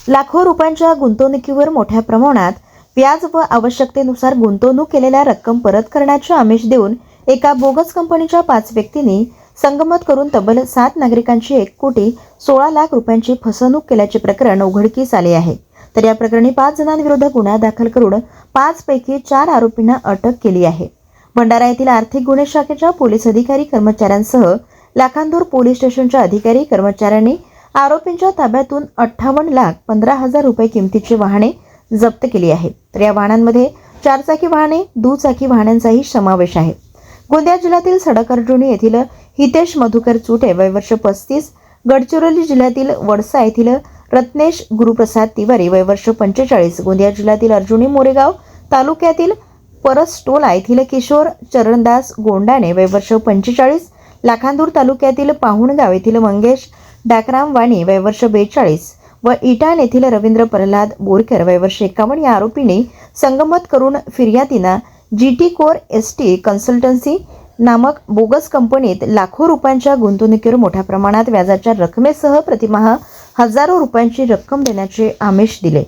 लाखो रुपयांच्या गुंतवणुकीवर मोठ्या प्रमाणात व्याज व आवश्यकतेनुसार गुंतवणूक केलेल्या रक्कम परत करण्याचे आमिष देऊन एका बोगस कंपनीच्या 5 व्यक्तींनी संगनमत करून तब्बल 7 नागरिकांची 1,16,00,000 रुपयांची फसवणूक केल्याचे प्रकरण उघडकीस आले आहे। तर या प्रकरणी 5 जणांविरुद्ध गुन्हा दाखल करून 5 पैकी 4 आरोपींना अटक केली आहे। भंडारा येथील आर्थिक गुन्हे शाखेच्या पोलीस अधिकारी कर्मचाऱ्यांसह लाखांदूर पोलीस स्टेशनच्या अधिकारी कर्मचाऱ्यांनी आरोपींच्या ताब्यातून 58,15,000 रुपये किमतीची वाहने जप्त केली आहेत। तर या वाहनांमध्ये 4 चाकी वाहने, दुचाकी वाहनांचाही समावेश आहे। गोंदिया जिल्ह्यातील सडक अर्जुनी येथील हितेश मधुकर चुटे वय वर्ष 35, गडचिरोली जिल्ह्यातील वडसा येथील रत्नेश गुरुप्रसाद तिवारी वय वर्ष 45, गोंदिया जिल्ह्यातील अर्जुनी मोरेगाव तालुक्यातील परसटोला येथील किशोर चरणदास गोंडाने वय वर्ष 45, लाखांदूर तालुक्यातील पाहुणगाव येथील मंगेश डाकराम वाणी वय वर्ष 42 व इटाण येथील रवींद्र प्रल्हाद बोरकर वय वर्ष 51 या आरोपींनी संगनमत करून फिर्यादींना GT कोर ST कन्सल्टन्सी नामक बोगस कंपनीत लाखो रुपयांच्या गुंतवणुकीवर मोठ्या प्रमाणात व्याजाच्या रकमेसह प्रतिमाह हजारो रुपयांची रक्कम देण्याचे आमिष दिले।